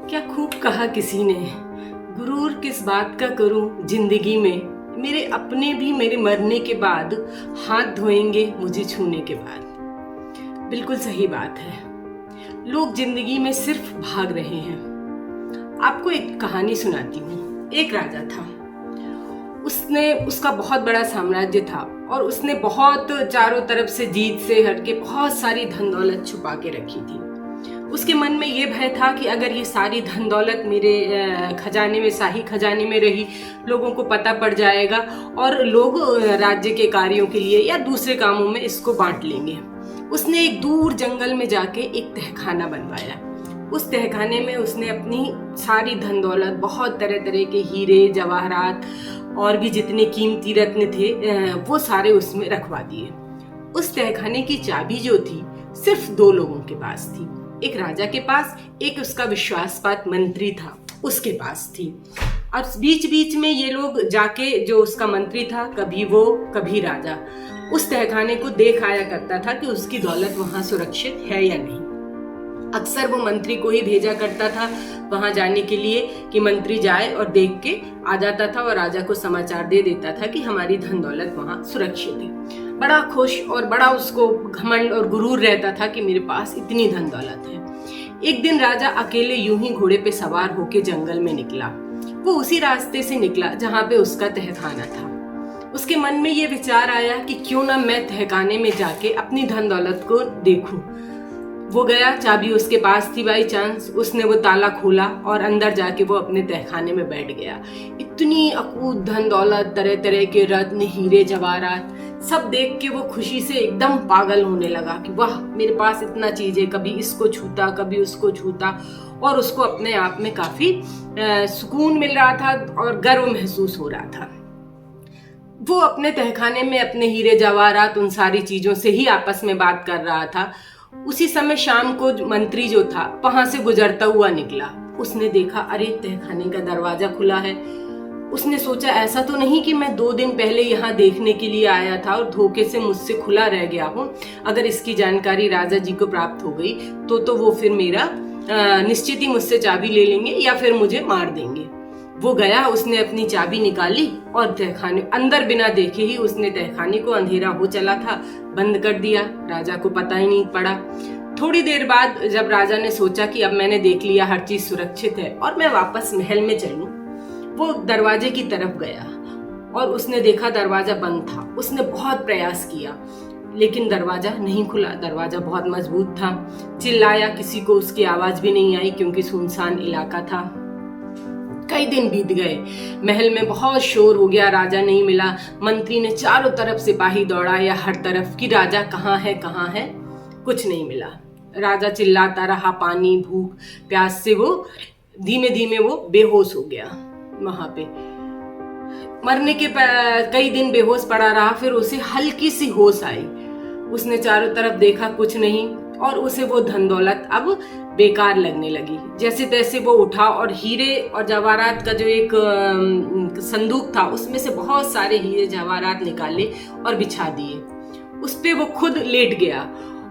क्या खूब कहा किसी ने, गुरूर किस बात का करूं जिंदगी में, मेरे अपने भी मेरे मरने के बाद हाथ धोएंगे मुझे छूने के बाद। बिल्कुल सही बात है। लोग जिंदगी में सिर्फ भाग रहे हैं। आपको एक कहानी सुनाती हूँ। एक राजा था, उसका बहुत बड़ा साम्राज्य था और उसने बहुत चारों तरफ से जीत से हटके बहुत सारी धन दौलत छुपा के रखी थी। उसके मन में ये भय था कि अगर ये सारी धन दौलत मेरे खजाने में, शाही खजाने में रही, लोगों को पता पड़ जाएगा और लोग राज्य के कार्यों के लिए या दूसरे कामों में इसको बांट लेंगे। उसने एक दूर जंगल में जाके एक तहखाना बनवाया। उस तहखाने में उसने अपनी सारी धन दौलत, बहुत तरह तरह के हीरे जवाहरात और भी जितने कीमती रत्न थे वो सारे उसमें रखवा दिए। उस तहखाने की चाबी जो थी सिर्फ 2 लोगों के पास थी। एक राजा के पास, एक उसका विश्वासपात्र मंत्री था उसके पास थी। और बीच बीच में ये लोग जाके, जो उसका मंत्री था, कभी वो कभी राजा, उस तहखाने को देख आया करता था कि उसकी दौलत वहां सुरक्षित है या नहीं। अक्सर वो मंत्री को ही भेजा करता था वहां जाने के लिए कि मंत्री जाए और देख के आ जाता था और राजा को समाचार दे देता था कि हमारी धन दौलत वहां सुरक्षित है। बड़ा खुश और बड़ा उसको घमंड और गुरूर रहता था कि मेरे पास इतनी धन दौलत है। एक दिन राजा अकेले यूं ही घोड़े पे सवार होके जंगल में निकला। वो उसी रास्ते से निकला जहां पे उसका तहखाना था। उसके मन में ये विचार आया कि क्यों ना मैं तहखाने में जाके अपनी धन दौलत को देखूं। वो गया, चाबी उसके पास थी बाई चांस। उसने वो ताला खोला और अंदर जाके वो अपने तहखाने में बैठ गया। इतनी अकूत धन दौलत, तरह तरह के रत्न, हीरे जवाहरात, सब देख के वो खुशी से एकदम पागल होने लगा कि वाह, मेरे पास इतना चीज है। कभी इसको छूता, कभी उसको छूता, और उसको अपने आप में काफी सुकून मिल रहा था और गर्व महसूस हो रहा था। वो अपने तहखाने में अपने हीरे जवाहरात, उन सारी चीजों से ही आपस में बात कर रहा था। उसी समय शाम को मंत्री जो था वहां से गुजरता हुआ निकला। उसने देखा, अरे तहखाने का दरवाजा खुला है। उसने सोचा, ऐसा तो नहीं कि मैं 2 दिन पहले यहाँ देखने के लिए आया था और धोखे से मुझसे खुला रह गया हूँ। अगर इसकी जानकारी राजा जी को प्राप्त हो गई तो वो फिर मेरा निश्चित ही मुझसे चाबी ले लेंगे या फिर मुझे मार देंगे। वो गया, उसने अपनी चाबी निकाली और तहखाने अंदर बिना देखे ही उसने तहखाने को, अंधेरा हो चला था, बंद कर दिया। राजा को पता ही नहीं पड़ा। थोड़ी देर बाद जब राजा ने सोचा कि अब मैंने देख लिया, हर चीज सुरक्षित है और मैं वापस महल में चलूं, वो दरवाजे की तरफ गया और उसने देखा दरवाजा बंद था। उसने बहुत प्रयास किया लेकिन दरवाजा नहीं खुला। दरवाजा बहुत मजबूत था। चिल्लाया, किसी को उसकी आवाज भी नहीं आई क्योंकि सुनसान इलाका था। कई दिन बीत गए, महल में बहुत शोर हो गया, राजा नहीं मिला। मंत्री ने चारों तरफ सिपाही दौड़ाया हर तरफ कि राजा कहाँ है, कहाँ है। कुछ नहीं मिला। राजा चिल्लाता रहा, पानी, भूख, प्यास से वो धीमे धीमे वो बेहोश हो गया। वहां पे मरने के कई दिन बेहोश पड़ा रहा। फिर उसे हल्की सी होश आई। उसने चारों तरफ देखा, कुछ नहीं, और उसे वो धन दौलत अब बेकार लगने लगी। जैसे तैसे वो उठा और हीरे और जवाहरात का जो एक संदूक था उसमें से बहुत सारे हीरे जवाहरात निकाले और बिछा दिए। उस पे वो खुद लेट गया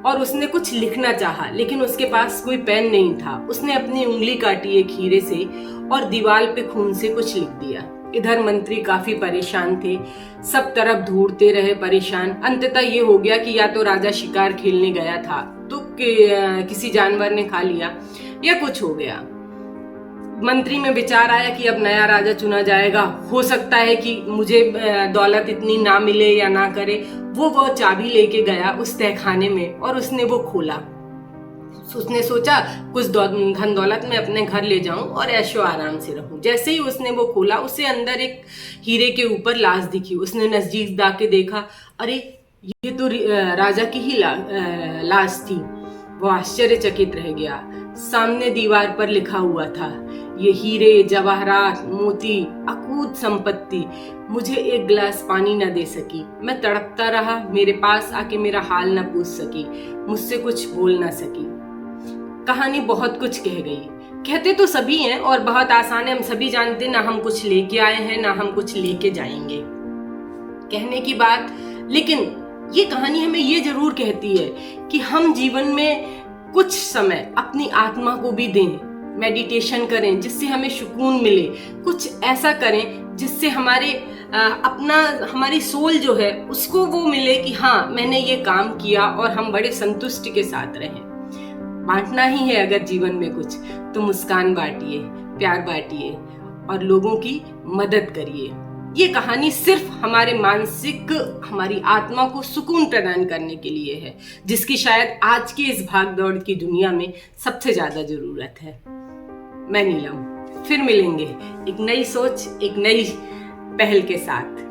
और उसने कुछ लिखना चाहा लेकिन उसके पास कोई पेन नहीं था। उसने अपनी उंगली काटी एक हीरे से और दीवार पे खून से कुछ लिख दिया। इधर मंत्री काफी परेशान थे, सब तरफ ढूंढते रहे परेशान। अंततः ये हो गया कि या तो राजा शिकार खेलने गया था तो किसी जानवर ने खा लिया या कुछ हो गया। मंत्री में विचार आया कि अब नया राजा चुना जाएगा, हो सकता है कि मुझे दौलत इतनी ना मिले या ना करे। वो चाबी लेके गया उस तहखाने में और उसने वो खोला। उसने सोचा कुछ धन दौलत में अपने घर ले जाऊं और ऐशो आराम से रहूं। जैसे ही उसने वो खोला, उसे अंदर एक हीरे के ऊपर लाश दिखी। उसने नजदीक जाके देखा, अरे ये तो राजा की ही लाश थी। वो आश्चर्यचकित रह गया। सामने दीवार पर लिखा हुआ था, ये हीरे जवाहरात, मोती, अकूत संपत्ति मुझे एक गिलास पानी न दे सकी। मैं तड़पता रहा, मेरे पास आके मेरा हाल न पूछ सकी, मुझसे कुछ बोल न सकी। कहानी बहुत कुछ कह गई। कहते तो सभी हैं और बहुत आसान है, हम सभी जानते हैं, ना हम कुछ लेके आए हैं ना हम कुछ लेके जाएंगे, कहने की बात। लेकिन ये कहानी हमें ये जरूर कहती है कि हम जीवन में कुछ समय अपनी आत्मा को भी दें, मेडिटेशन करें जिससे हमें सुकून मिले, कुछ ऐसा करें जिससे हमारी सोल जो है उसको वो मिले कि हाँ मैंने ये काम किया, और हम बड़े संतुष्टि के साथ रहें। बांटना ही है अगर जीवन में कुछ, तो मुस्कान बांटिए, प्यार बांटिए और लोगों की मदद करिए। ये कहानी सिर्फ हमारी आत्मा को सुकून प्रदान करने के लिए है, जिसकी शायद आज की इस भाग दौड़ की दुनिया में सबसे ज्यादा जरूरत है। मैं नीलम, फिर मिलेंगे एक नई सोच, एक नई पहल के साथ।